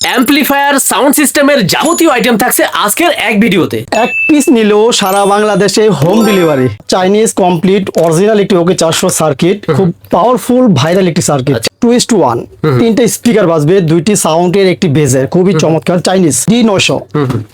Amplifier sound সিস্টেমের যাবতীয় item থাকছে আজকের এক ভিডিওতে। এক পিস নিলেও সারা বাংলাদেশে home delivery. Chinese complete original একটি ওকে 400 সার্কিট, খুব পাওয়ারফুল ভাইরাল একটি সার্কিট। 2:1 তিনটে স্পিকার বাজবে, দুইটি সাউন্ডের একটি বেজের, খুবই চমৎকার। চাইনিজ D900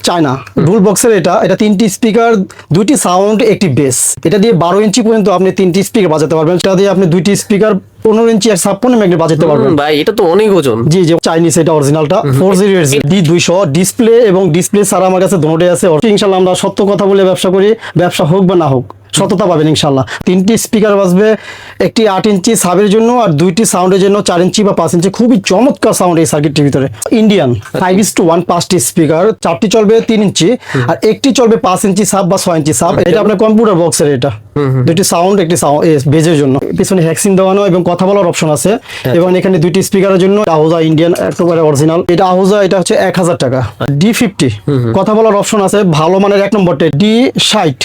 চায়না রুল বক্সের এটা তিনটি স্পিকার, দুইটি সাউন্ড, একটি বেস। এটা দিয়ে 12 ইঞ্চি পর্যন্ত আপনি তিনটি স্পিকার বাজাতে পারবেন। এটা দিয়ে আপনি দুইটি স্পিকার 15 ইঞ্চি আর 56 ম্যাগনেট বাজাতে পারবেন। ভাই এটা তো অনেক ওজন। জি জি, চাইনিজ এটা অরিজিনালটা 4080 D200 ডিসপ্লে এবং ডিসপ্লে ছাড়া আমার কাছে দুটোই আছে। ইনশাআল্লাহ আমরা সত্য কথা বলে ব্যবসা করি, ব্যবসা হোক বা না হোক সততা পাবেন ইনশাআল্লাহ। তিনটি স্পিকার বাজবে, একটি 8 ইঞ্চি সাবের জন্য আর দুইটি সাউন্ডের জন্য 4 ইঞ্চি বা 5 ইঞ্চি। খুবই চমৎকার সাউন্ড এই সার্কিটটির ভিতরে। ইন্ডিয়ান 5:1 পাঁচটি স্পিকার, চারটি চলবে 3 ইঞ্চি আর একটি চলবে 5 ইঞ্চি সাব বা 6 ইঞ্চি সাব। এটা আপনার কম্পিউটার বক্সের, এটা দুইটি সাউন্ড, একটি সাউন্ড বেজের জন্য। পিছনে হ্যাক্সিন দেওয়ানো এবং কথা বলার অপশন আছে। এবং এখানে দুইটি স্পিকারের জন্য আহুজা ইন্ডিয়ান একেবারে অরিজিনাল। এটা আহুজা, এটা হচ্ছে 1000 টাকা। D50 কথা বলার অপশন আছে, ভালো মানের। এক নম্বরটা D60,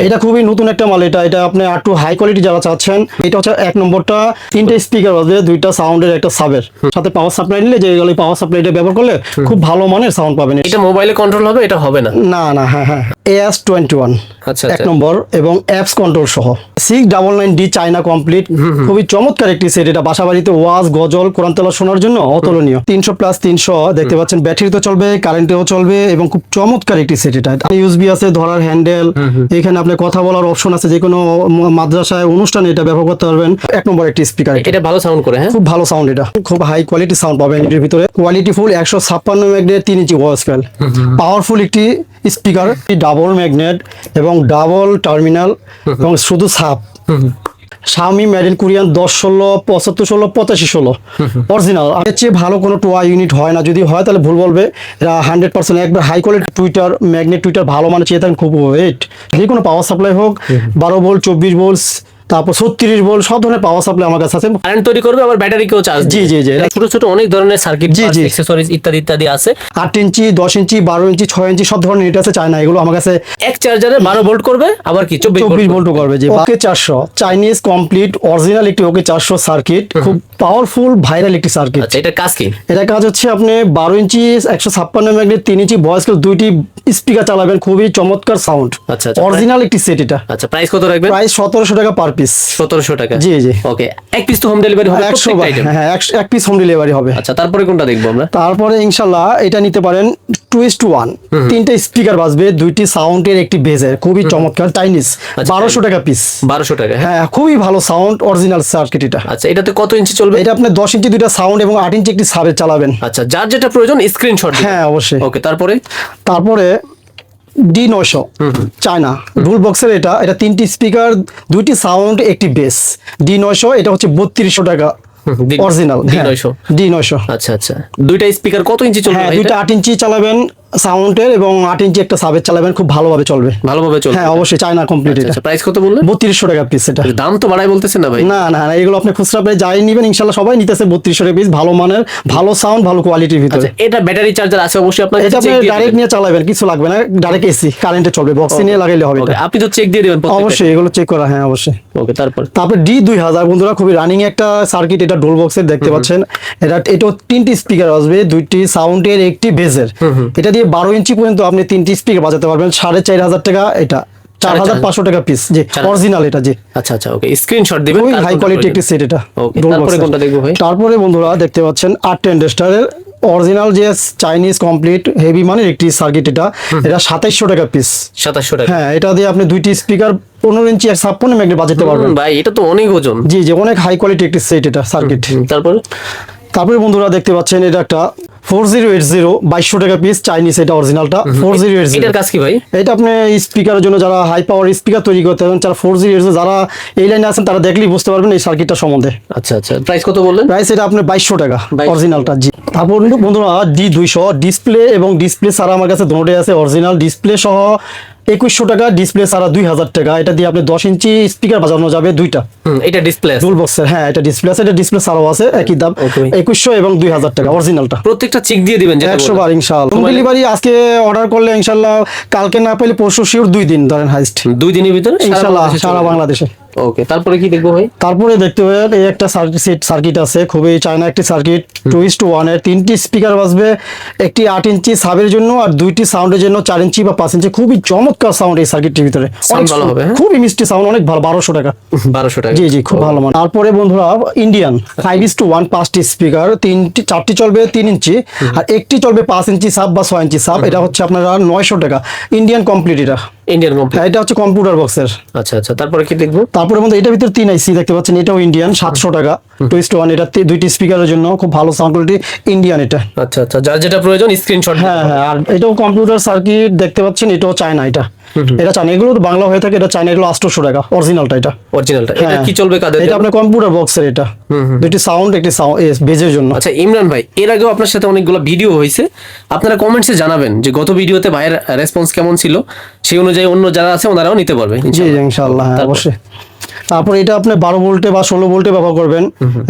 এটা খুবই নতুন একটা মাল। এটা আপনি আর একটু হাই কোয়ালিটি যারা চাচ্ছেন, এটা হচ্ছে এক নম্বরটা। তিনটে স্পিকার বাজবে, দুইটা সাউন্ডের, একটা সাবের, সাথে পাওয়ার সাপ্লাই নিলে যে পাওয়ার সাপ্লাইটা ব্যবহার করলে খুব ভালো মানের সাউন্ড পাবেন। এটা মোবাইলে কন্ট্রোল হবে, এটা হবে না? না না, হ্যাঁ AS21 এক নম্বর এবং অ্যাপস কন্ট্রোল সহ। 699D চায়না কমপ্লিট, খুবই চমৎকার একটি সেট। এটা বাসা বাড়িতে ওয়াজ, গজল, কোরআন তেলাওয়াত শোনার জন্য অতুলনীয়। 300+300 দেখতে পাচ্ছেন, ব্যাটারিতে চলবে, কারেন্টেও চলবে এবং খুব চমৎকার একটি সেট। এটা USB আছে, ধরার হ্যান্ডেল, এখানে আপনি কথা বলার অপশন আছে। যে কোনো মাদ্রাসায় অনুষ্ঠানে এটা ব্যবহার করতে পারবেন। এক নম্বর একটি স্পিকার। এটা ভালো সাউন্ড করে, হ্যাঁ, খুব ভালো সাউন্ড। এটা খুব হাই কোয়ালিটি সাউন্ড পাবেন এর ভিতরে। Quality full 156 magnet, 3 inch voice fail, powerful একটি স্পিকার, ডাবল ম্যাগনেট এবং ডাবল টার্মিনাল এবং শুধু সাপ। Xiaomi made in Korean 1016 7516 8516 original. এর চেয়ে ভালো কোনো টোয়া ইউনিট হয় না, যদি হয় তাহলে ভুল বলবে। এরা 100% একবার high quality tweeter magnet, tweeter ভালো মানে চেয়ে থাকেন, খুব ওয়েট। যে কোনো পাওয়ার সাপ্লাই হোক, 12 ভোল্ট, 24 ভোল্ট, তারপর 36 ভোল্ট, সব ধরনের পাওয়ার সাপ্লাই আমার কাছে আছে। কারেন্ট তৈরি করবে, আবার ব্যাটারিকেও চার্জ। জি জি জি, ছোট ছোট অনেক ধরনের সার্কিট, অ্যাকসেসরিজ ইত্যাদি ইত্যাদি আছে। 8 ইঞ্চি, 10 ইঞ্চি, 12 ইঞ্চি, 6 ইঞ্চি সব ধরনের নেট আছে চায়না। এগুলো আমার কাছে এক চার্জারে 12 ভোল্ট করবে, আবার কি 24 ভোল্ট করবে। যে ওকে 400 চাইনিজ কমপ্লিট অরিজিনাল একটি ওকে 400 সার্কিট, খুব পাওয়ারফুল ভাইরাল একটি সার্কিট। আচ্ছা, এটা কাজ কি? এটা কাজ হচ্ছে আপনি 12 ইঞ্চি 156 ম্যাগনেট, 3 ইঞ্চি ভয়েস কল, দুইটি স্পিকার চালাবেন, খুবই চমৎকার সাউন্ড। আচ্ছা, অরিজিনাল একটি সেট এটা। আচ্ছা, প্রাইস কত রাখবেন? প্রাইস 1700 টাকা পার পিস। 1700 টাকা। জি জি, ওকে। এক পিস তো হোম ডেলিভারি হবে? 100, হ্যাঁ এক পিস হোম ডেলিভারি হবে। আচ্ছা, তারপরে কোনটা দেখবো আমরা? তারপরে ইনশাআল্লাহ এটা নিতে পারেন। 2:1 তিনটে স্পিকার বাজবে, দুইটি সাউন্ডের, একটি বেজের, খুবই চমৎকার। চাইনিজ 1200 টাকা পিস। 1200 টাকা, হ্যাঁ খুবই ভালো সাউন্ড, অরিজিনাল সার্কিট এটা। আচ্ছা, এটাতে কত ইঞ্চি চলবে? এটা আপনি 10 ইঞ্চি দুইটা সাউন্ড এবং 8 ইঞ্চি একটি সাবে চালাবেন। আচ্ছা, যার যেটা প্রয়োজন স্ক্রিনশট দিন। হ্যাঁ অবশ্যই। ওকে, তারপরে D900 চায়না রুল বক্সের। এটা তিনটি স্পিকার, দুইটি সাউন্ড, একটি বেস। D900 এটা হচ্ছে 3200 টাকা অরিজিনাল। D900। আচ্ছা আচ্ছা, দুইটা স্পিকার কত ইঞ্চি চলবে? হ্যাঁ, দুইটা 8 ইঞ্চি চালাবেন সাউন্ডের এবং 8 ইঞ্চি একটা সাবের চালাবেন, খুব ভালোভাবে চলবে। ভালোভাবে চলবে, হ্যাঁ অবশ্যই। China complete. আচ্ছা, প্রাইস কত বললেন? 3200 টাকা পিস। এটা দাম তো বাড়াই বলতেছেন না ভাই? না না না, এগুলো আপনি খুচরা প্রাইস যাই নিবেন ইনশাআল্লাহ সবাই নিতেছে 3200 টাকা পিস, ভালো মানের, ভালো সাউন্ড, ভালো কোয়ালিটির ভিতরে। এটা ব্যাটারি চার্জার আছে অবশ্যই আপনার? এটা আপনি ডাইরেক্ট নিয়ে চালাবেন, কিছু লাগবে না, ডাইরেক্ট এসি কারেন্টে চলবে, বক্সে নিয়ে লাগাইলে হবে। আপনি তো চেক দিয়ে দিবেন অবশ্যই, এগুলো চেক করা, হ্যাঁ অবশ্যই। ওকে, তারপর D2000 বন্ধুরা, খুবই রানিং একটা সার্কিট। এটা ডোল বক্সের দেখতে পাচ্ছেন। এটা তিনটি স্পিকার আসবে, দুইটি সাউন্ডের, একটি বেজের। এটা দিয়ে 12 ইঞ্চি পর্যন্ত আপনি তিনটি স্পিকার বাজাতে পারবেন। 4500 টাকা, এটা 4500 টাকা পিস। জি অরিজিনাল এটা। জি আচ্ছা আচ্ছা, ওকে, স্ক্রিনশট দিবেন। খুবই হাই কোয়ালিটি একটি সেট এটা। ওকে, তারপরে কোনটা দেখবো ভাই? তারপরে বন্ধুরা দেখতে পাচ্ছেন 810 ডেস্টারের অরিজিনাল যে চাইনিজ কমপ্লিট হেভি মানের একটি সার্কিট। এটা 2700 টাকা পিস। 2700 টাকা। হ্যাঁ, এটা দিয়ে আপনি দুইটি স্পিকার 15 ইঞ্চি আর 56 ম্যাগনেট বাজাতে পারবেন। ভাই এটা তো অনেক ওজন। জি জি, অনেক হাই কোয়ালিটি একটি সেট এটা সার্কিট। তারপরে বন্ধুরা দেখতে পাচ্ছেন এটা একটা 4080 2200 টাকা পিস চাইনিজ। এটা অরিজিনালটা 4080। এটার কাজ কি ভাই? এটা আপনি স্পিকারের জন্য, যারা হাই পাওয়ার স্পিকার তৈরি করতে চান, যারা 4080 যারা এই লাইনে আছেন, তারা দেখলেই বুঝতে পারবেন এই সার্কিটটা সম্বন্ধে। আচ্ছা আচ্ছা, প্রাইস কত বললেন? প্রাইস এটা আপনার 2200 টাকা অরিজিনালটা। জি, তারপর বন্ধুরা D200 ডিসপ্লে এবং ডিসপ্লে ছাড়া আমার কাছে দুটোই আছে। অরিজিনাল ডিসপ্লে সহ 2100 টাকা, ডিসপ্লে ছাড়া 2000 টাকা। এটা দিয়ে আপনি 10 ইঞ্চি স্পিকার বাজানো যাবে দুইটা। এটা ডিসপ্লে ডুল বক্সের। হ্যাঁ, এটা ডিসপ্লে আছে, এটা ডিসপ্লে ছাড়াও আছে, একই দাম 2100 এবং 2000 টাকা অরিজিনালটা। প্রত্যেকটা চেক দিয়ে দিবেন 100 বার ইনশাআল্লাহ। হোম ডেলিভারি আজকে অর্ডার করলে ইনশাআল্লাহ কালকে না পেলে পরশু শিওর 2 দিন ধরেন হাইস্ট। 2 দিনের ভিতরে ইনশাআল্লাহ সারা বাংলাদেশে। ওকে, তারপরে কি দেখবো ভাই? তারপরে দেখতে পাবেন এই একটা সার্কিট আছে, খুবই চায়না একটি সার্কিট, 2:1 এর 3টি স্পিকার বাজবে, একটি 8 ইঞ্চি সাবের জন্য আর 2টি সাউন্ডের জন্য 4 ইঞ্চি বা 5 ইঞ্চি। খুবই চমৎকার সাউন্ড এই সার্কিটটির ভিতরে, Sound ভালো হবে, হ্যাঁ? খুবই মিষ্টি সাউন্ড, অনেক ভালো। 1200 টাকা। 1200 টাকা। জি জি, খুব ভালো মান। তারপরে বন্ধুরা ইন্ডিয়ান 5:1 5টি স্পিকার, 4টি চলবে 3 ইঞ্চি আর একটি চলবে 5 ইঞ্চি সাব বা 6 ইঞ্চি সাব। এটা হচ্ছে আপনারা 900 টাকা। ইন্ডিয়ান কমপ্লিট এটা। Indian complete. হ্যাঁ, এটা হচ্ছে কম্পিউটার বক্সের। আচ্ছা আচ্ছা, তারপরে কি দেখবো? তারপরে বন্ধু এটার ভিতরে 3 আইসি দেখতে পাচ্ছেন, এটাও ইন্ডিয়ান, 700 টাকা। 2:1 এটা 2টি স্পিকারের জন্য খুব ভালো সাউন্ড কোয়ালিটি, ইন্ডিয়ান এটা। আচ্ছা আচ্ছা, যার যেটা প্রয়োজন স্ক্রিনশট। হ্যাঁ হ্যাঁ, আর এটাও কম্পিউটার সার্কিট দেখতে পাচ্ছেন, এটাও চায়না। এটা চায়না, এগুলো তো বাংলা হয়ে থাকে, এটা চায়না। এগুলো 800 টাকা অরিজিনালটা। এটা অরিজিনালটা। এটা হ্যাঁ। কি চলবে কাদের? এটা আপনার কম্পিউটার বক্সের। এটা দুটি সাউন্ড, একটি বেজের জন্য। আচ্ছা ইমরান ভাই, এর আগেও আপনার সাথে অনেকগুলো ভিডিও হয়েছে, আপনারা কমেন্টসে জানাবেন যে গত ভিডিওতে ভাইয়ের রেসপন্স কেমন ছিল, সেই অনুযায়ী অন্য যারা আছে ওনারাও নিতে পারবে জি ইনশাআল্লাহ, হ্যাঁ অবশ্যই। তারপর এটা আপনি 12 ভোল্টে বা 16 ভোল্টে ব্যবহার করবেন।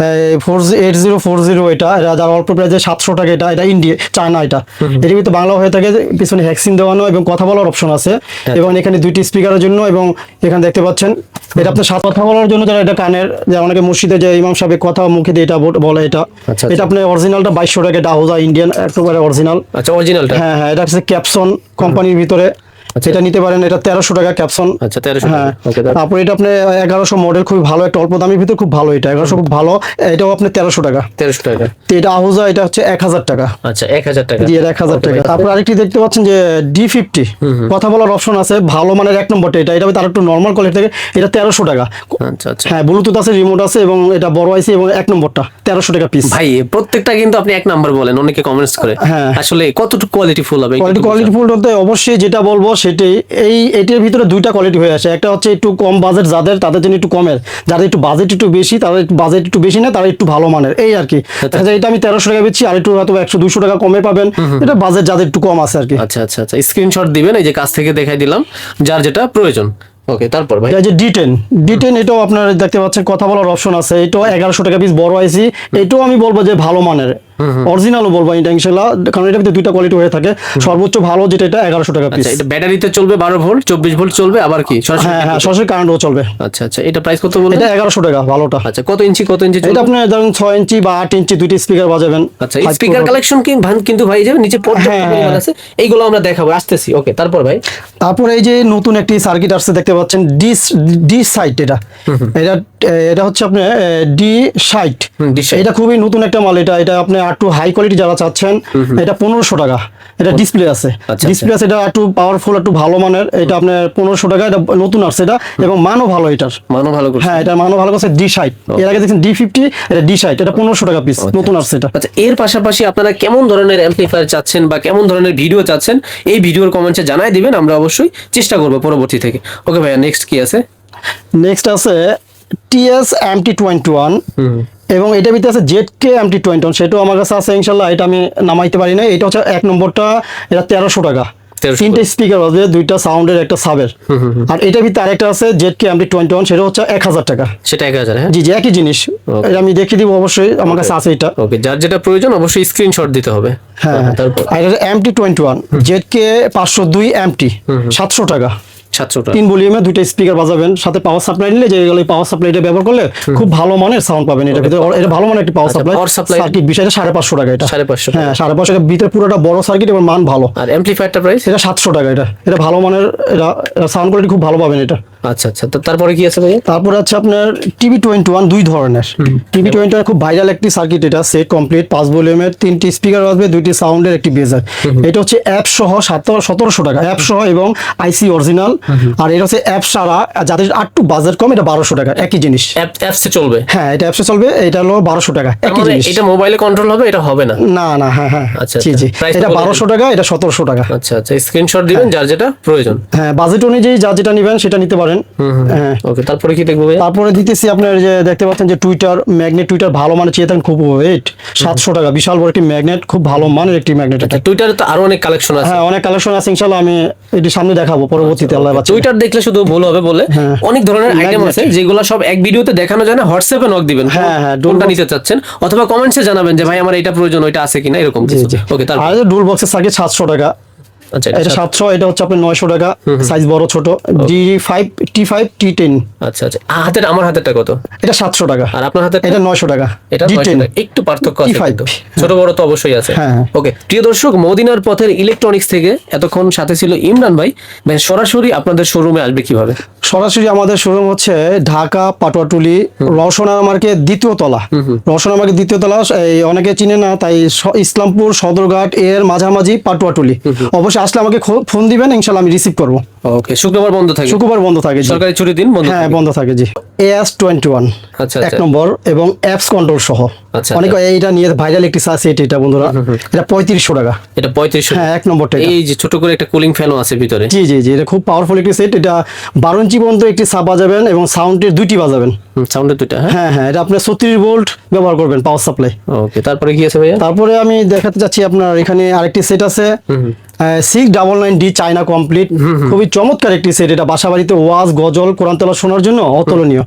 8040 এটা যারা অল্প প্রাইসে 700 টাকা। এটা ইন্ডিয়া, চায়না। এটা এর ভিতরে বাংলা হয়ে থাকে, পিছনে হ্যাক্সিন দেওয়ানো এবং কথা বলার অপশন আছে, এবং এখানে 2টি স্পিকারের জন্য, এবং এখানে দেখতে পাচ্ছেন এটা আপনার সাথে কথা বলার জন্য, যারা এটা কানের, যে অনেকে মসজিদে যে ইমাম সাহেব কথা মুখে দিয়ে এটা বলে। এটা আচ্ছা, এটা আপনার অরিজিনালটা 2200 টাকা। এটা আহুজা ইন্ডিয়ান একেবারে অরিজিনাল। আচ্ছা অরিজিনালটা। হ্যাঁ হ্যাঁ, এটা হচ্ছে ক্যাপসন কোম্পানির ভিতরে। এটা নিতে পারেন, এটা 1300 টাকা ক্যাপসন। আচ্ছা 1300 হ্যাঁ। টাকা। ওকে, তারপর এটা আপনি 1100 মডেল, খুব ভালো, একটা অল্প দামের ভিতরে খুব ভালো। এটা 1100 খুব ভালো। এটাও আপনি 1300 টাকা। 1300 টাকা। তো এটা আহুজা, এটা হচ্ছে 1000 টাকা। আচ্ছা 1000 টাকা। জি, এটা 1000 টাকা। তারপর আরেকটি দেখতে পাচ্ছেন যে D50 কথা বলার অপশন আছে, ভালো মানের 1 নম্বরটা। এটা তার একটু নরমাল কোয়ালিটি থেকে, এটা 1300 টাকা। আচ্ছা আচ্ছা হ্যাঁ, ব্লুটুথ আছে, রিমোট আছে, এবং এটা বড় আইসি, এবং 1 নম্বরটা 1300 টাকা পিস। ভাই প্রত্যেকটা কিন্তু আপনি এক নাম্বার বলেন, অনেকে কমেন্টস করে। হ্যাঁ। আসলে কতটুকু কোয়ালিটি ফুল হবে? কোয়ালিটি ফুল বলতে অবশ্যই যেটা বলবো সেটাই, এটির ভিতরে 2টা কোয়ালিটি হয়ে আসে। একটা হচ্ছে একটু কম বাজেট, তাদের জন্য একটু কমের, যাদের একটু বাজেট একটু বেশি, তাদের বাজেট একটু বেশি না, তারা একটু ভালো মানের, এই আর কি। দেখা যায় এটা আমি 1300 টাকা বেচছি, আর একটু হয়তো 100-200 টাকা কমে পাবেন। এটা বাজেট যাদের একটু কম আছে আর কি। আচ্ছা আচ্ছা আচ্ছা, স্ক্রিনশট দিবেন, এই যে কাছ থেকে দেখাই দিলাম, যার যেটা প্রয়োজন। ওকে, তারপর ভাই? এটা যে D10 এটাও আপনারা দেখতে পাচ্ছেন, কথা বলার অপশন আছে। এটাও 1100 টাকা পিস, বড় আইসি। এটাও আমি বলবো যে ভালো মানের, অরিজিনালও বলবো এটা ইনশাআল্লাহ, কারণ এটার ভিতরে 2টা কোয়ালিটি হয়ে থাকে। সর্বোচ্চ ভালো যেটা, এটা 1100 টাকা পিস। আচ্ছা, এটা ব্যাটারিতে চলবে 12 ভোল্ট, 24 ভোল্ট চলবে, আবার কি সরাসরি? হ্যাঁ হ্যাঁ, সরাসরি কারেন্টও চলবে। আচ্ছা আচ্ছা, এটা প্রাইস কত বললেন? এটা 1100 টাকা ভালোটা। আচ্ছা, কত ইঞ্চি এটা চলবে? আপনি ধরুন 6 ইঞ্চি বা 8 ইঞ্চি 2টি স্পিকার বাজাবেন। আচ্ছা, স্পিকার কালেকশন কিন্তু ভাই যাবে নিচে পর্যাপ্ত হ্যাঁ, পরিমাণ আছে, এইগুলো আমরা দেখাবো, আসতেছি। ওকে, তারপর ভাই? তারপর এই যে নতুন একটি সার্কিট আসছে, দেখতে পাচ্ছেন ডি সাইট। এটা হচ্ছে আপনার D60। D60 এটা খুবই নতুন একটা মাল। এটা আপনি একটু হাই কোয়ালিটি যারা চাচ্ছেন, এটা 1500 টাকা। এটা ডিসপ্লে আছে, ডিসপ্লে আছে, এটা একটু পাওয়ারফুল, একটু ভালো মানের। এটা আপনার 1500 টাকা। এটা নতুন আসছে এটা, এবং মানও ভালো এটার। মানও ভালো করছে। হ্যাঁ, এটা মানও ভালো করছে। D60, এর আগে দেখছেন D50, এটা D60। এটা 1500 টাকা পিস, নতুন আসছে এটা। আচ্ছা, এর পাশাপাশি আপনারা কেমন ধরনের অ্যাম্পলিফায়ার চাচ্ছেন বা কেমন ধরনের ভিডিও চাচ্ছেন, এই ভিডিওর কমেন্টে জানাই দিবেন, আমরা অবশ্যই চেষ্টা করবো পরবর্তী থেকে। ওকে ভাইয়া, নেক্সট কি আছে? নেক্সট আছে TS MT21, এবং এটা ভিতরে আছে ZK MT21, সেটাও আমার কাছে আছে ইনশাআল্লাহ। এটা আমি নামাইতে পারি না। এটা হচ্ছে 1 নম্বরটা, এটা 1300 টাকা। 3টে স্পিকার আছে, 2টা সাউন্ডের, একটা সাবের। আর এটা ভিতরে আরেকটা আছে ZK MT21, সেটা হচ্ছে 1000 টাকা। সেটা 1000? হ্যাঁ জি জি, একই জিনিস। এটা আমি দেখিয়ে দিব অবশ্যই, আমার কাছে আছে এটা। ওকে, যার যেটা প্রয়োজন অবশ্যই স্ক্রিনশট দিতে হবে। হ্যাঁ, তারপর? আর এটা MT21 ZK 502 MT, 700 টাকা। 700 টাকা। 3 ভলিউমে 2টা স্পিকার বাজাবেন, সাথে পাওয়ার সাপ্লাই নিলে, যে এগুলো পাওয়ার সাপ্লাইটা ব্যবহার করলে খুব ভালো মানের সাউন্ড পাবেন। এটা ভিতরে এটা ভালো মানের একটা পাওয়ার সাপ্লাই সার্কিট, বিষয়টা 550 টাকা। এটা 550 টাকা। হ্যাঁ, 550 টাকা ভিতরে, পুরোটা বড় সার্কিট এবং মান ভালো। আর অ্যাম্পলিফায়ারটা প্রাইস? এটা 700 টাকা। এটা ভালো মানের, এটা সাউন্ড কোয়ালিটি খুব ভালো পাবেন এটা। আচ্ছা আচ্ছা, তো তারপরে কি আছে ভাই? তারপরে আছে আপনার TB21, 2 ধরনের। TB21 খুব ভাইরাল একটি সার্কিট। এটা সেট কমপ্লিট, 5 ভলিউমের, 3টি স্পিকার আসবে, 2টি সাউন্ডের, একটি বেজার। এটা হচ্ছে অ্যাপ সহ 1700 টাকা, অ্যাপ সহ এবং আইসি অরিজিনাল। আর এটা হচ্ছে অ্যাপ ছাড়া, যাদের একটু বাজেট কম, এটা 1200 টাকা, একই জিনিস। অ্যাপসে চলবে? হ্যাঁ, এটা অ্যাপসে চলবে। এটা হলো 1200 টাকা, একই জিনিস। এটা মোবাইলে কন্ট্রোল হবে, এটা হবে না? না না, হ্যাঁ হ্যাঁ, আচ্ছা, জি জি, price এটা টা বলে 1200 টাকা, এটা 1700 টাকা। আচ্ছা আচ্ছা, স্ক্রিনশট দিবেন যার যেটা প্রয়োজন। হ্যাঁ, বাজেট অনুযায়ী যা যেটা নেবেন সেটা নিতে পারেন। হ্যাঁ, ওকে, তারপরে কি দেখবো ভাই? তারপরে দিতেছি আপনার, যে দেখতে পাচ্ছেন যে ম্যাগনেট টুইটার ভালো মানের চেয়ে থাকেন, খুব ওয়েট, 700 টাকা, বিশাল বড় একটি ম্যাগনেট, খুব ভালো মানের একটি ম্যাগনেট। এটা টুইটারে তো আরো অনেক কালেকশন আছে। হ্যাঁ, অনেক কালেকশন আছে ইনশাআল্লাহ, আমি এটি সামনে দেখাবো পরবর্তীতে, আল্লাহ বাঁচাবে। টুইটার দেখলে শুধু ভুল হবে বলে হ্যাঁ। অনেক ধরনের আইটেম Magnet। আছে, যেগুলো সব এক ভিডিওতে দেখানো যায় না। হোয়াটসঅ্যাপে নক দিবেন, হ্যাঁ, হ্যাঁ, কোনটা Dulbox- নিতে চাচ্ছেন, অথবা কমেন্টসে জানাবেন যে ভাই আমার এটা প্রয়োজন, ওইটা আছে কিনা, এরকম কিছু। ওকে, তারপর? আর ডুল বক্সের সার্কিট 700 টাকা। আচ্ছা, এটা 700, এটা হচ্ছে আপনার 900 টাকা, সাইজ বড় ছোট, T5 T10। আচ্ছা আচ্ছা, আমার হাতেরটা কত? এটা 700 টাকা। আর আপনার হাতে? এটা 900 টাকা। এটা 900 G10 টাকা। একটু পার্থক্য আছে T5 কিন্তু, ছোট বড় তো অবশ্যই আছে। হ্যাঁ। ওকে, প্রিয় দর্শক, মদিনার পথের ইলেকট্রনিক্স থেকে এতক্ষণ সাথে ছিল ইমরান ভাই। ভাই সরাসরি আপনাদের শোরুমে আসবে কিভাবে? সরাসরি আমাদের শোরুম হচ্ছে ঢাকা পাটুয়াটুলি রওশনার মার্কেট দ্বিতীয় তলা। রওশনার মার্কেট দ্বিতীয় তলা, এই অনেকে চিনে না, তাই ইসলামপুর সদরঘাট এর মাঝামাঝি পাটুয়াটুলি। অবশ্যই আসলে আমাকে ফোন দিবেন, ইনশাআল্লাহ আমি রিসিভ করবো। ওকে, শুক্রবার বন্ধ থাকে? শুক্রবার বন্ধ থাকে জি। সরকারি ছুটির দিন বন্ধ হ্যাঁ থাকে? বন্ধ থাকে জি। AS21 আচ্ছা, 1 নম্বর এবং অ্যাপস কন্ট্রোল সহ। আচ্ছা, অনেকে এইটা নিয়ে ভাইরাল একটি সেট, এটা বন্ধুরা এটা 3500 টাকা। এটা 3500? হ্যাঁ 1 নম্বরটা। এই যে ছোট করে একটা কুলিং ফ্যানও আছে ভিতরে? জি জি জি, এটা খুব পাওয়ারফুল একটি সেট। এটা 12 ইঞ্চি পর্যন্ত একটি সাব বাজাবেন এবং সাউন্ডের 2টি বাজাবেন। সাউন্ডের 2টা? হ্যাঁ হ্যাঁ, এটা আপনি 36 ভোল্ট ব্যবহার করবেন পাওয়ার সাপ্লাই। ওকে, তারপরে কি আছে ভাইয়া? তারপরে আমি দেখাতে চাচ্ছি আপনার এখানে আরেকটি সেট আছে 699D চায়না কমপ্লিট, খুবই চমৎকার একটি সেট। এটা বাসা বাড়িতে ওয়াজ গজল কোরআন তেলাওয়াত শোনার জন্য অতুলনীয়।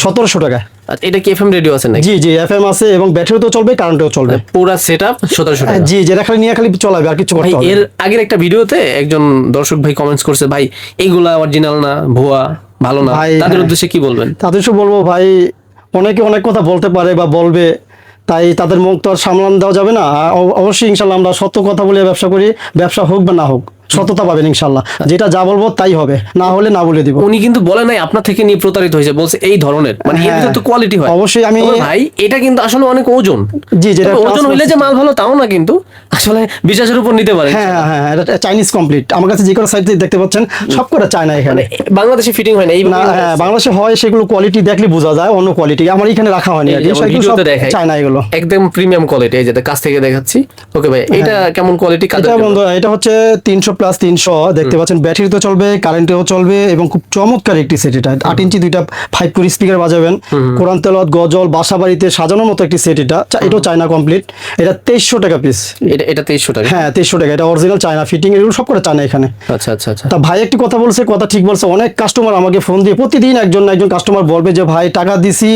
1700 টাকা। আচ্ছা, এটা কি এফএম রেডিও আছে নাকি? জি জি, এফএম আছে এবং ব্যাটারিতেও চলবে, কারেন্টেও চলবে। পুরো সেটআপ 1700 টাকা? জি, যেটা খালি নিয়ে খালি চলাবে, আর কিছু ভাই করতে হবে না। এর আগের একটা ভিডিওতে একজন দর্শক ভাই কমেন্টস করছে, ভাই এইগুলা অরিজিনাল না, ভুয়া, ভালো না। ভাই, তাদের হ্যাঁ। উদ্দেশ্যে কি বলবেন? তাদের সব বলবো ভাই, অনেকে অনেক কথা বলতে পারে বা বলবে, তাই তাদের মুখ তো আর সামলান দেওয়া যাবে না। অবশ্যই ইনশাল্লাহ আমরা সত্য কথা বলে ব্যবসা করি, ব্যবসা হোক বা না হোক সততা পাবেন ইনশাল্লাহ। যেটা যা বলবো তাই হবে, না হলে না বলে দিব। উনি কিন্তু বলে নাই আপনার থেকে নিয়ে প্রতারিত হয়েছে, বলছে এই ধরনের, মানে এর ভিতরে তো কোয়ালিটি হয়। অবশ্যই আমি তবে ভাই এটা কিন্তু আসলে অনেক ওজন। জি, যেটা তবে ওজন হইলে যে মাল ভালো তাও না, কিন্তু আসলে বিশ্বাসের উপর নিতে পারে। হ্যাঁ হ্যাঁ, এটা চাইনিজ কমপ্লিট। আমার কাছে যে কোনো সাইড দেখতে পাচ্ছেন সব করে চায়না এখানে। বাংলাদেশে ফিটিং হয় না এই না, হ্যাঁ বাংলাদেশে হয়, সেগুলো কোয়ালিটি দেখলে বোঝা যায় অন্য কোয়ালিটি। আমার এখানে রাখা হয়নি, আর কি সব ভিডিওতে দেখায় চায়না এগুলো একদম প্রিমিয়াম কোয়ালিটি। এই যে কাছ থেকে দেখাচ্ছি। ওকে ভাই, এটা কেমন কোয়ালিটি? এটা বন্ধু, এটা হচ্ছে 300+300 দেখতে পাচ্ছেন, ব্যাটারিতে চলবে, কারেন্টেও চলবে এবং খুব চমৎকার একটি সেট। এটা 8 ইঞ্চি 2টা 5 করে স্পিকার বাজাবেন, কোরআন তেলাওয়াত গজল বাসা বাড়িতে সাজানোর মতো একটি সেট। এটাও চায়না কমপ্লিট। এটা 2300 টাকা পিস। এটা 2300 টাকা? হ্যাঁ 2300 টাকা। এটা অরিজিনাল চায়না ফিটিং, এগুলো সব করে চায়না এখানে। আচ্ছা আচ্ছা আচ্ছা। তা ভাই একটি কথা বলছে, কথা ঠিক বলছে। অনেক কাস্টমার আমাকে ফোন দিয়ে প্রতিদিন একজন না একজন কাস্টমার বলবে যে ভাই টাকা দিছি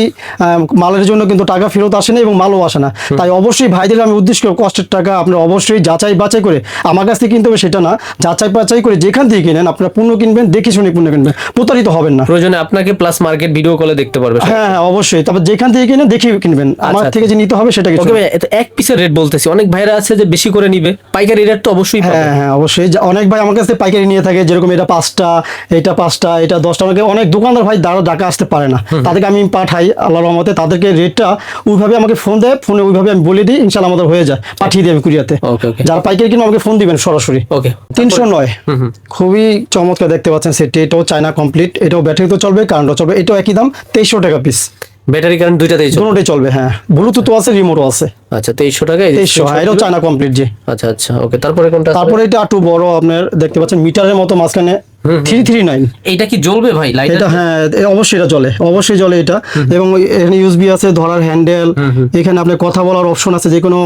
মালের জন্য, কিন্তু টাকা ফেরত আসে না এবং মালও আসে না। তাই অবশ্যই ভাইদের আমি উদ্দেশ্য করে, কষ্টের টাকা আপনার অবশ্যই যাচাই বাছাই করে আমার কাছ থেকে কিনতে হবে, সেটা না, যাচাই বাছাই করে যেখান থেকে কিনেন আপনারা পণ্য কিনবেন, দেখে শুনে পণ্য কিনবেন, প্রতারিত হবেন না। প্রয়োজনে আপনাকে প্লাস মার্কেট ভিডিও কলে দেখতে পারবে। হ্যাঁ হ্যাঁ অবশ্যই। তারপর যেখান থেকে কিনেন দেখে কিনবেন, আমার থেকে যে নিতে হবে সেটা কিছু। ওকে ভাই, এটা এক পিসের রেট বলতেছি, অনেক ভাইরা আছে যে বেশি করে নিবে, পাইকারি রেট তো অবশ্যই পাবে। হ্যাঁ হ্যাঁ অবশ্যই। অনেক ভাই আমার কাছে পাইকারি নিয়ে থাকে, যেরকম এটা 5টা, এটা 5টা, এটা 10টা। অনেক দোকানদার ভাই ঢাকা আসতে পারে না, তাদেরকে আমি পাঠাই আল্লাহর রহমতে। তাদেরকে রেটটা ওইভাবে আমাকে ফোন দেয়, ফোনে ওইভাবে আমি বলে দিই, ইনশাআল্লাহ আমাদের হয়ে যায়, পাঠিয়ে দিই আমি কুরিয়াতে। ওকে ওকে। যারা পাইকারি কিনে আমাকে ফোন দিবেন সরাসরি। ওকে। 309 খুবই চমৎকার দেখতে পাচ্ছেন সেটটি। এটাও চায়না কমপ্লিট, এটাও ব্যাটারিতে চলবে, কারেন্টও চলবে। এটাও একই দাম 2300 টাকা পিস। ব্যাটারি কারেন্ট দুইটাতেই চলবে? দুটোটাই চলবে হ্যাঁ, ব্লুটুথও আছে, রিমোটও আছে। আচ্ছা 2300 টাকা? 2300, হ্যাঁ এটাও চায়না কমপ্লিট জি। আচ্ছা আচ্ছা ওকে। তারপরে কোনটা? তারপরে এটা একটু বড়, আপনার দেখতে পাচ্ছেন মিটারের মতো মাঝখানে 339। এটা কি জ্বলবে ভাই লাইট? এটা হ্যাঁ অবশ্যই এটা জ্বলে, অবশ্যই জ্বলে এটা। এবং এখানে ইউএসবি আছে, ধরার হ্যান্ডেল, এখানে আপনি কথা বলার অপশন আছে, যে কোনো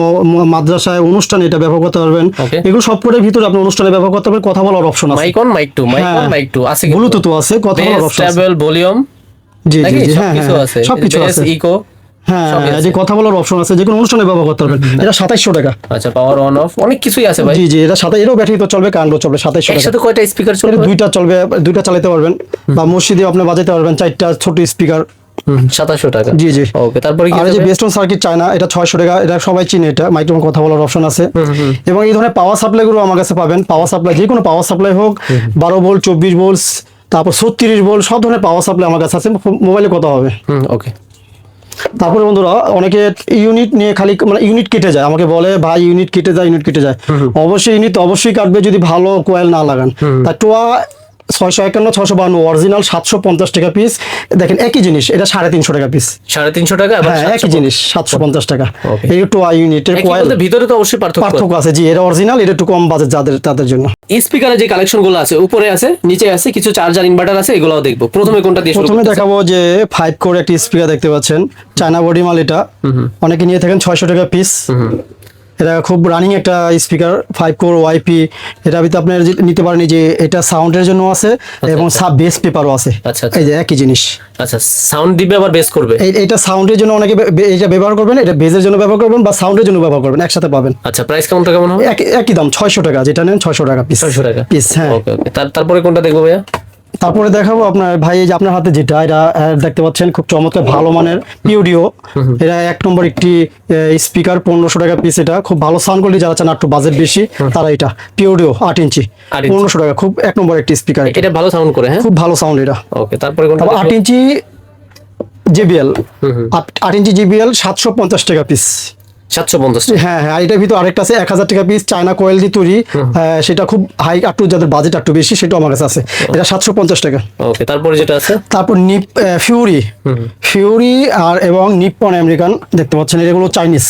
মাদ্রাসায় অনুষ্ঠানে এটা ব্যবহার করতে পারবেন। এগুলো সবকটার ভিতরে আপনি অনুষ্ঠানে ব্যবহার করতে পারবেন, কথা বলার অপশন আছে। Mic one mic two, mic one mic two আছে, ব্লুটুথও আছে, কথা বলার অপশন আছে, স্টেবল ভলিউম। জি জি জি, হ্যাঁ কিছু আছে, সবকিছু আছে, ইকো। হ্যাঁ যে কথা বলার অপশন আছে, যে কোনো অনুষ্ঠানে ব্যবহার করতে পারবেন। এটা 2700 টাকা। আচ্ছা, পাওয়ার অন অফ অনেক কিছুই আছে ভাই। জি জি, এটা এরও ব্যাটারিতে চলবে, কারেন্টও চলবে। 2700 টাকা। একসাথে কয়টা স্পিকার চলবে? দুইটা চলবে, দুইটা চালাতে পারবেন, বা মসজিদে আপনি বাজাতে পারবেন 4টা ছোট স্পিকার। 2700 টাকা? জি জি। ওকে, তারপরে কি? আর এই যে বেস্টন সার্কিট চায়না, এটা 600 টাকা। এটা সবাই চিনে, এটা মাইক্রোফোন কথা বলার অপশন আছে। এবং এই ধরনের পাওয়ার সাপ্লাই গুলো আমার কাছে পাবেন। পাওয়ার সাপ্লাই, যে কোনো পাওয়ার সাপ্লাই হোক, 12 ভোল্ট, 24 ভোল্ট, তারপর 36 ভোল্ট, সব ধরনের পাওয়ার সাপ্লাই আমার কাছে আছে। মোবাইলে কথা হবে। ওকে। তারপরে বন্ধুরা অনেকে ইউনিট নিয়ে খালি মানে ইউনিট কেটে যায়, আমাকে বলে ভাই ইউনিট কেটে যায়, ইউনিট কেটে যায়। অবশ্যই ইউনিট অবশ্যই কাটবে যদি ভালো কোয়েল না লাগান। তাই টোয়া 651, 652 অরিজিনাল 750 টাকা পিস। দেখেন একই জিনিস, এটা 350 টাকা পিস। 350 টাকা? হ্যাঁ একই জিনিস, 750 টাকা। এই টোয়া ইউনিটের কোয়েল ভিতরে তো অবশ্যই পার্থক্য আছে জি। এটা অরিজিনাল, এটা একটু কম বাজেট যাদের, তাদের জন্য। স্পিকারে যে কালেকশন গুলো আছে, উপরে আছে, নিচে আছে, কিছু চার্জার ইনভার্টার আছে, এগুলোও দেখবো। প্রথমে কোনটা দিয়ে শুরু করতে? প্রথমে দেখাবো যে 5 কোর একটি স্পিকার দেখতে পাচ্ছেন, চায়না বডি মাল। এটা অনেকে নিয়ে থাকেন 600 টাকা পিস। এটা খুব রানিং একটা স্পিকার 5 কোর ওয়াইপি। এটা ভিতরে আপনার নিতে পারেন যে এটা সাউন্ডের জন্য আছে এবং সাব বেস পেপারও আছে। আচ্ছা, আচ্ছা। এই যে একই জিনিস। আচ্ছা, সাউন্ড দিবে আবার বেস করবে। এটা সাউন্ডের জন্য অনেকে এটা ব্যবহার করবেন, এটা বেজের জন্য ব্যবহার করবেন বা সাউন্ডের জন্য ব্যবহার করবেন, একসাথে পাবেন। আচ্ছা, প্রাইস কাউন্টটা কেমন হবে? একই দাম 600 টাকা, যেটা নেন 600 টাকা পিস। 600 টাকা পিস, হ্যাঁ। ওকে ওকে। তারপরে কোনটা দেখবো ভাইয়া? তারপরে দেখাবো আপনার ভাই, এই যে আপনার হাতে যেটা এটা দেখতে পাচ্ছেন খুব চমৎকার ভালো মানের পিওডিও। এটা 1 নম্বর একটি স্পিকার, 1500 টাকা পিস। এটা খুব ভালো সাউন্ড কোয়ালিটি, যারা চান একটু বাজেট বেশি তারা এটা পিওডিও 8 ইঞ্চি 1500 টাকা, খুব 1 নম্বর একটি স্পিকার। এটা ভালো সাউন্ড করে, হ্যাঁ, খুব ভালো সাউন্ড এটা। ওকে, তারপরে কোনটা? 8 ইঞ্চি JBL, 8 ইঞ্চি JBL 750 টাকা পিস। 750? হ্যাঁ হ্যাঁ, এটার ভিতর আরেকটা আছে 1000 টাকা পিস, চায়না কোয়েল দিয়ে তৈরি। সেটা খুব হাই, একটু যাদের বাজেট একটু বেশি, সেটা আমার কাছে আছে। এটা 750 টাকা। ওকে, তারপরে যেটা আছে? তারপর ফিউরি আর এবং নিপ্পন আমেরিকান দেখতে পাচ্ছেন, এগুলো চাইনিজ।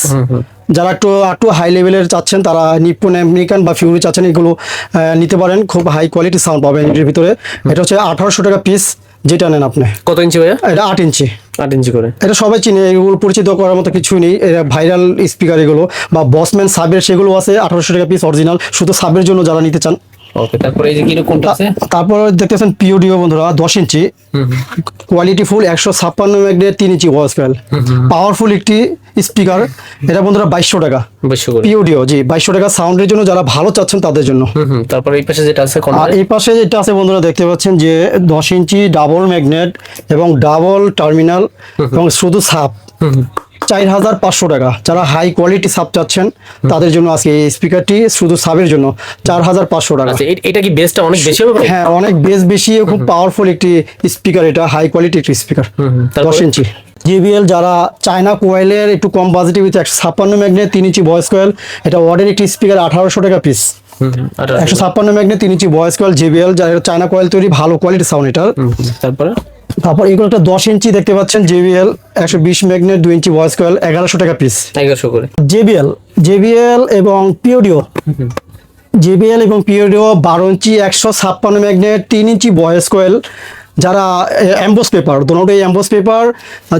যারা একটু হাই লেভেলের চাচ্ছেন তারা নিপ্পন আমেরিকান বা ফিউরি চাচ্ছেন, এগুলো নিতে পারেন। খুব হাই কোয়ালিটি সাউন্ড পাবেন এর ভিতরে। এটা হচ্ছে 1800 টাকা পিস, যেটা নেন আপনি। কত ইঞ্চি ভাইয়া? এটা 8 ইঞ্চি। 8 ইঞ্চি করে। এটা সবাই চিনে, এগুলো পরিচিত করার মতো কিছুই নেই। এটা ভাইরাল স্পিকার এগুলো, বা বসম্যান সাবের সেগুলো আছে 1800 টাকা পিস অরিজিনাল, শুধু সাবের জন্য যারা নিতে চান। ওকে, তারপরে এই যে কি কোনটা আছে? তারপর দেখতেছেন পিওডিও বন্ধুরা 10 ইঞ্চি quality full, 156 magnet 3 inch voice coil, powerful একটি স্পিকার। এটা বন্ধুরা 2200 টাকা 2200 করে। পিওডিও, জি 2200 টাকা সাউন্ডের জন্য, যারা ভালো চাচ্ছেন তাদের জন্য। তারপরে এই পাশে যেটা আছে আর এই পাশে যেটা আছে বন্ধুরা দেখতে পাচ্ছেন যে 10 ইঞ্চি ডাবল ম্যাগনেট এবং ডাবল টার্মিনাল এবং শুধু সাব, 4500 টাকা। যারা হাই কোয়ালিটি সাব চাচ্ছেন তাদের জন্য আজকে এই স্পিকারটি শুধু সাবের জন্য 4500 টাকা। আচ্ছা, এটা কি বেসটা অনেক বেশি হবে? হ্যাঁ, অনেক বেশি, খুব পাওয়ারফুল একটি স্পিকার। এটা হাই কোয়ালিটি একটি স্পিকার, 10 ইঞ্চি JBL। যারা চায়না কোয়েলের একটু কম বাজেটের ভিতরে 156 ম্যাগনেট 3 ইঞ্চি ভয়েস কয়েল, এটা ওয়ার্ডের একটি স্পিকার, 1800 টাকা piece. 156 magnet 3 inch voice coil JBL, যারা চায়না কোয়েল তৈরি, ভালো কোয়ালিটি সাউন্ড এটার। তারপর এগুলো একটা 10 ইঞ্চি দেখতে পাচ্ছেন JBL, 120 magnet 2 inch voice coil, 1100 টাকা পিস। 1100 করে। JBL এবং পিওডিও, JBL এবং পিওডিও 12 ইঞ্চি 156 ম্যাগনেট 3 ইঞ্চি ভয়েস কয়েল। যারা এমবোস পেপার, দুটোই এমবোস পেপার,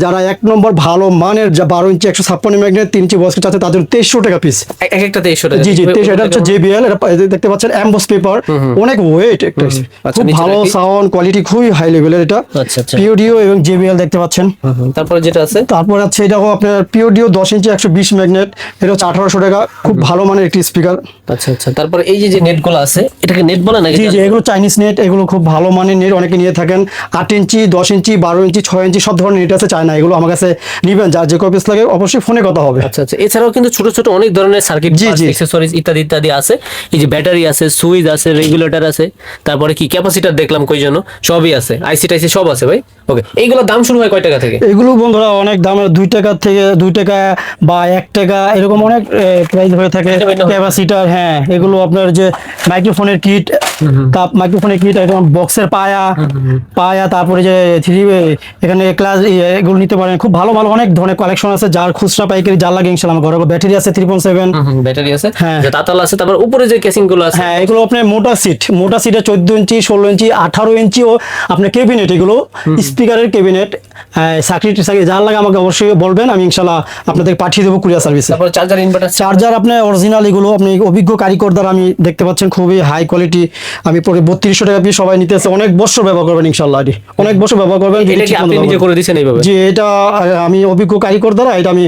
যারা 1 নম্বর ভালো মানের 12 ইঞ্চি 156 ম্যাগনেট 3 ইঞ্চি ভয়েস কয়েল চাচ্ছে, তাদের 2300 টাকা পিস। এক একটা 2300 টাকা? জি জি, 2300। এটা হচ্ছে JBL, এটা দেখতে পাচ্ছেন এমবোস পেপার, অনেক ওয়েট একটা, খুব ভালো সাউন্ড কোয়ালিটি, খুবই হাই লেভেলের এটা। আচ্ছা আচ্ছা। পিওডিও এবং JBL দেখতে পাচ্ছেন। তারপরে যেটা আছে? তারপর আছে এটাও আপনার পিওডিও 10 ইঞ্চি 120 ম্যাগনেট, এটা হচ্ছে 1800 টাকা, খুব ভালো মানের একটি স্পিকার। আচ্ছা আচ্ছা। তারপর এই যে নেটগুলো আছে, এটাকে নেট বলে নাকি? জি জি, এগুলো চাইনিজ নেট, এগুলো খুব ভালো মানের নেট, অনেকে নিয়ে থাকেন। 8 ইঞ্চি 10 ইঞ্চি 12 ইঞ্চি 6 ইঞ্চি সব ধরনের নেট আছে চায়না, এগুলো আমার কাছে নিবেন, যার যে কপিস লাগে অবশ্যই ফোনে কথা হবে। আচ্ছা আচ্ছা। এছাড়াও কিন্তু ছোট ছোট অনেক ধরনের সার্কিট, অ্যাকসেসরিজ ইত্যাদি ইত্যাদি আছে। এই যে ব্যাটারি আছে, সুইচ আছে, রেগুলেটর আছে, তারপরে কি ক্যাপাসিটর দেখলাম কই জন্য, সবই আছে, আইসি টাইসি সব আছে ভাই। ওকে, এইগুলোর দাম শুরু হয় কয় টাকা থেকে? এগুলো বন্ধুরা অনেক দামের, 2 টাকা থেকে 2 টাকা বা 1 টাকা এরকম অনেক প্রাইস হয়ে থাকে। ক্যাপাসিটর, হ্যাঁ, এগুলো আপনার যে মাইক্রোফোনের কিট, মাইক্রোফোনের কিট, একদম বক্সের পায়া, তারপরে যে এখানে ক্লাস, এগুলো নিতে পারেন। খুব ভালো ভালো অনেক ধরনের কালেকশন আছে, যার খুচরা পাইকারি যার লাগে ইনশাআল্লাহ আমার ঘরে। ব্যাটারি আছে 3.7 ব্যাটারি আছে, হ্যাঁ, যে তাতাল আছে। তারপর উপরে যে কেসিং গুলো আছে, হ্যাঁ, এগুলো আপনার মোটা সিটে 14 ইঞ্চি 16 ইঞ্চি 18 ইঞ্চি ও আপনার ক্যাবিনেট, এগুলো স্পিকারের ক্যাবিনেট, সার্কিট যার লাগে আমাকে অবশ্যই বলবেন, আমি ইনশাআল্লাহ আপনাদের পাঠিয়ে দেবো কুরিয়ার সার্ভিসে। তারপর চার্জার, ইনভার্টার, চার্জার আপনার অরিজিনাল, এগুলো আপনি অভিজ্ঞ কারিগর দ্বারা, আমি দেখতে পাচ্ছেন খুবই হাই কোয়ালিটি। আমি পরে 3200 টাকা পিস, সবাই নিতেছে, অনেক বছর ব্যবহার করবেন ইনশাআল্লাহ, অনেক বছর ব্যবহার করবেন। এটা কি আপনি নিজে করে দিয়েছেন এইভাবে? জি, এটা আমি অভিজ্ঞ কারিগর দ্বারা, এটা আমি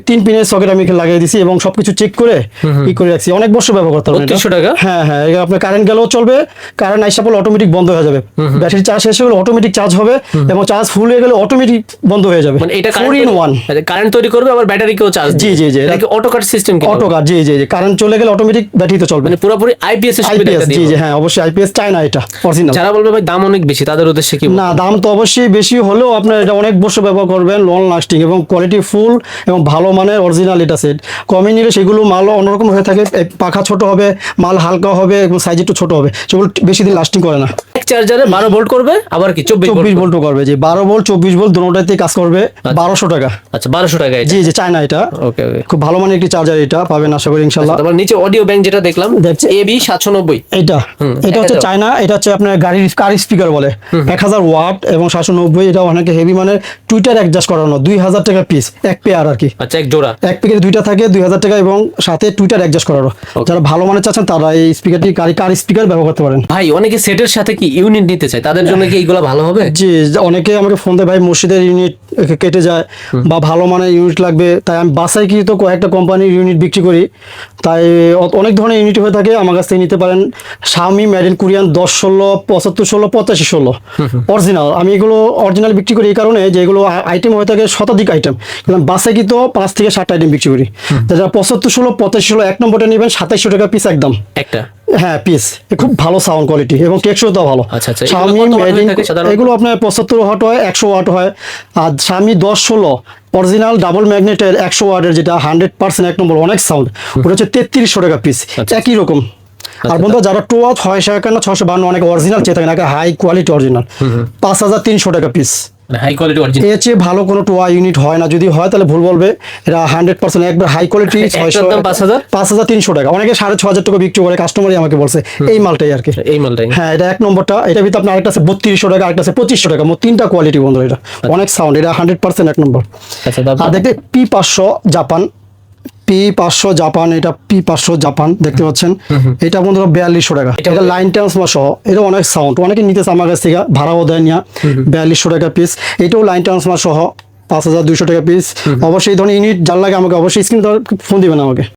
3 পিনের সকেট আমি লাগিয়ে দিয়েছি এবং সবকিছু চেক করে কি করে রাখছি, অনেক বছর ব্যবহার করতে পারবেন। 3200 টাকা? হ্যাঁ হ্যাঁ, এটা আপনার কারেন্ট গেলেও চলবে, কারেন্ট আইসা পড়লে অটোমেটিক বন্ধ হয়ে যাবে। ব্যাটারি চার্জ শেষ হলে অটোমেটিক চার্জ হবে এবং চার্জ ফুল হয়ে গেলে অটোমেটিক বন্ধ হয়ে যাবে। মানে এটা 4 in 1 কারেন্ট তৈরি করবে, আবার ব্যাটারিকেও চার্জ। জি জি জি, এটা কি অটো কাট সিস্টেম? কি অটো কাট, জি জি জি, কারেন্ট চলে গেলে অটোমেটিক ব্যাটারিতে চলবে, মানে পুরোপুরি আইপিএস এর সুবিধা আইপিএস। জি জি, হ্যাঁ, অবশ্যই আইপিএস চায়না, এটা অরিজিনাল। যারা বলবে ভাই দাম অনেক বেশি, তাদের উদ্দেশ্যে কি? না, দাম তো অবশ্যই বেশি হলেও আপনার এটা অনেক বছর ব্যবহার করবেন, লং লাস্টিং এবং কোয়ালিটি ফুল এবং ভালো মানের অরিজিনাল এটা সেট। কমে নিলে সেগুলো মাল অন্যরকম হয়ে থাকে, পাখা ছোট হবে, মাল হালকা হবে এবং সাইজ একটু ছোট হবে, সেগুলো বেশি দিন লাস্টিং করে না। এক চার্জারে 12 ভোল্ট করবে, আবার কি 24 ভোল্ট করবে, যে 12 ভোল্ট 24 ভোল্ট দুটোতেই কাজ করবে। 1200 টাকা। আচ্ছা 1200 টাকা এটা। জি জি, চায়না এটা। ওকে ওকে, খুব ভালো মানের একটি চার্জার, এটা পাবেন আশা করি ইনশাআল্লাহ। তারপর নিচে অডিও ব্যাংক যেটা দেখলাম দেখছি। AB 790, এটা হচ্ছে চায়না, এটা হচ্ছে আপনার গাড়ির কার স্পিকার বলে, 1000 ওয়াট এবং 790। এটা অনেকে হেভি মানে টুইটার অ্যাডজাস্ট করানো, 2000 টাকা পিস, এক পেয়ার আর কি। আচ্ছা এক জোড়া, এক প্যাকেটে দুইটা থাকে, 2000 টাকা এবং সাথে টুইটার অ্যাডজাস্ট করানো। যারা ভালো মানের চাচ্ছেন তারা এই স্পিকারটি কার স্পিকার ব্যবহার করতে পারেন। ভাই অনেকে সেটের সাথে কি ইউনিট নিতে চায়, তাদের জন্য কি এইগুলো ভালো হবে? জি, অনেকে আমাকে ফোন দেয় ভাই মসজিদের ইউনিট কেটে যায় বা ভালো মানের ইউনিট লাগবে, তাই আমি বাসায় কি তো কয়েকটা কোম্পানির ইউনিট বিক্রি করি, তাই অনেক ধরনের ইউনিট হয়ে থাকে, আমার কাছ থেকে নিতে পারেন। Xiaomi made in Korean 1016 7516 8516 original. আমি এগুলো অরিজিনাল বিক্রি করি এই কারণে যে এগুলো আইটেম হয়ে থাকে শতাধিক আইটেম, কিন্তু বাসায় কি তো 5 থেকে 7 আইটেম বিক্রি করি। যারা 7516 8516 এক নম্বরটা নেবেন 2700 টাকা পিস একদম একটা। হ্যাঁ পিস, খুব ভালো সাউন্ড কোয়ালিটি এবং টেকসইটাও ভালো। আচ্ছা আচ্ছা, Xiaomi এগুলো কত মেড watt ইন, হয়ে থাকে সাধারণত? এগুলো আপনার 75 ওয়াট হয়, 100 ওয়াট হয়। আর Xiaomi 1016 অরিজিনাল ডাবল ম্যাগনেটের 100 ওয়াটের যেটা 100% এক নম্বর, অনেক সাউন্ড, ওটা হচ্ছে 3300 টাকা পিস, একই রকম। আর বন্ধু যারা 2 ওয়াট 652 অনেক অরিজিনাল চেয়ে থাকেন, হাই কোয়ালিটি অরিজিনাল, 5300 টাকা পিস। হাই কোয়ালিটি অরিজিনাল, এর চেয়ে ভালো কোনো টোয়া ইউনিট হয় না, যদি হয় তাহলে ভুল বলবে। এটা 100% একবার হাই কোয়ালিটি। একটার দাম 5000? 5300 টাকা। অনেকে 6500 টাকা বিক্রি করে, কাস্টমারই আমাকে বলছে এই মালটাই আর কি। এই মালটাই। হ্যাঁ, এটা এক নম্বরটা। এটা ভিতরে আপনার আরেকটা আছে 3200 টাকা, আরেকটা আছে 2500 টাকা, মোট 3টা কোয়ালিটি বন্ধু। এটা অনেক সাউন্ড, এটা 100% এক নম্বর। আচ্ছা আর তারপর দেখতে P500 জাপান, P500 জাপান, এটা P500 জাপান দেখতে পাচ্ছেন। এটা বন্ধুরা 4200 টাকা। এটা লাইন ট্রান্সফার সহ, এটা অনেক সাউন্ড, অনেকে নিতেছে আমার কাছ থেকে, ভাড়াও দেয় নিয়া। 4200 টাকা পিস। এটাও লাইন ট্রান্সফার সহ 5200 টাকা পিস। অবশ্যই এই ধরনের ইউনিট যার লাগে আমাকে অবশ্যই স্ক্রিন ফোন দিবেন আমাকে।